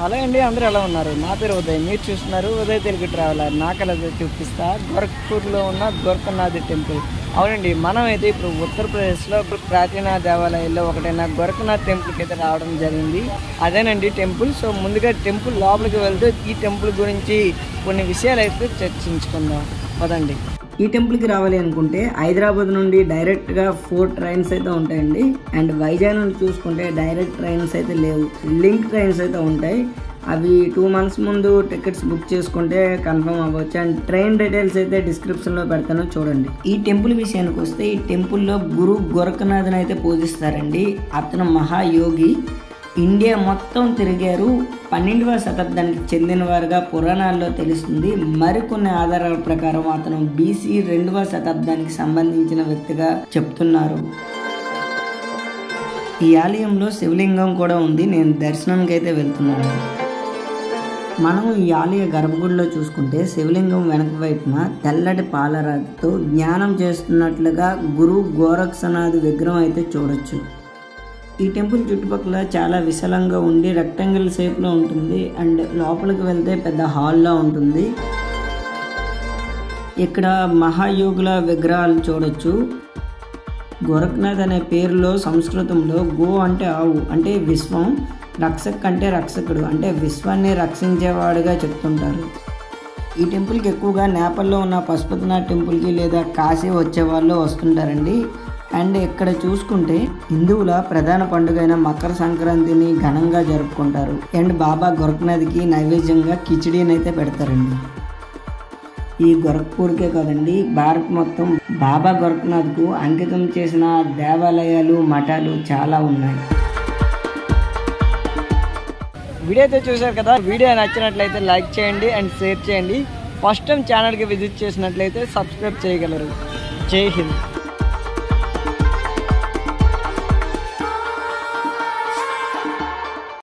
Hello అండి, అందరూ ఎలా ఉన్నారు? నా పేరు ఉదయ్, మీరు చూస్తున్నారు ఉదయ్ తెలుగు ట్రావెలర్. నాకలా చూపిస్తా గోరఖ్పూర్లో ఉన్న గోరఖనాథ్ టెంపుల్. అవునండి, మనం అయితే ఇప్పుడు ఉత్తరప్రదేశ్లో ప్రాచీన దేవాలయాల్లో ఒకటైన గోరఖనాథ్ టెంపుల్కి అయితే రావడం జరిగింది. అదేనండి టెంపుల్. సో ముందుగా టెంపుల్ లోపలికి వెళ్తే ఈ టెంపుల్ గురించి కొన్ని విషయాలు అయితే చర్చించుకుందాం పదండి. ఈ టెంపుల్కి రావాలి అనుకుంటే హైదరాబాద్ నుండి డైరెక్ట్గా 4 ట్రైన్స్ అయితే ఉంటాయండి. అండ్ వైజాగ్ నుండి చూసుకుంటే డైరెక్ట్ ట్రైన్స్ అయితే లేవు, లింక్ ట్రైన్స్ అయితే ఉంటాయి. అవి 2 మంత్స్ ముందు టికెట్స్ బుక్ చేసుకుంటే కన్ఫర్మ్ అవ్వచ్చు. అండ్ ట్రైన్ డీటెయిల్స్ అయితే డిస్క్రిప్షన్లో పెడతాను, చూడండి. ఈ టెంపుల్ విషయానికి వస్తే ఈ టెంపుల్లో గురు గోరఖనాథ్ని అయితే పూజిస్తారండి. అతను మహాయోగి, ఇండియా మొత్తం తిరిగారు. 12వ శతాబ్దానికి చెందినవారుగా పురాణాల్లో తెలుస్తుంది. మరికొన్ని ఆధారాల ప్రకారం అతను BC 2వ శతాబ్దానికి సంబంధించిన వ్యక్తిగా చెప్తున్నారు. ఈ ఆలయంలో శివలింగం కూడా ఉంది. నేను దర్శనానికి అయితే వెళ్తున్నాను. మనం ఈ ఆలయ గర్భగుడిలో చూసుకుంటే శివలింగం వెనక వైపున తెల్లటి పాలరాతితో జ్ఞానం చేస్తున్నట్లుగా గురు గోరఖనాథ్ విగ్రహం అయితే చూడొచ్చు. ఈ టెంపుల్ చుట్టుపక్కల చాలా విశాలంగా ఉండి రెక్టాంగిల్ షేప్లో ఉంటుంది. అండ్ లోపలికి వెళ్తే పెద్ద హాల్లో ఉంటుంది. ఇక్కడ మహాయోగుల విగ్రహాలు చూడొచ్చు. గోరఖనాథ్ అనే పేరులో సంస్కృతంలో గో అంటే ఆవు అంటే విశ్వం, రక్షక్ అంటే రక్షకుడు అంటే విశ్వాన్ని రక్షించేవాడుగా చెప్తుంటారు. ఈ టెంపుల్కి ఎక్కువగా నేపాల్లో ఉన్న పశుపతినాథ్ టెంపుల్కి లేదా కాశీ వచ్చే వాళ్ళు వస్తుంటారండి. అండ్ ఇక్కడ చూసుకుంటే హిందువుల ప్రధాన పండుగ అయిన మకర సంక్రాంతిని ఘనంగా జరుపుకుంటారు. అండ్ బాబా గోరఖనాథ్కి నైవేద్యంగా కిచిడీని అయితే పెడతారండి. ఈ గోరఖ్పూర్కే కాదండి, భారత్ మొత్తం బాబా గోరఖనాథ్కు అంకితం చేసిన దేవాలయాలు, మఠాలు చాలా ఉన్నాయి. వీడియో అయితే చూశారు కదా. వీడియో నచ్చినట్లయితే లైక్ చేయండి అండ్ షేర్ చేయండి. ఫస్ట్ టైం ఛానల్కి విజిట్ చేసినట్లయితే సబ్స్క్రైబ్ చేయగలరు. జై హింద్.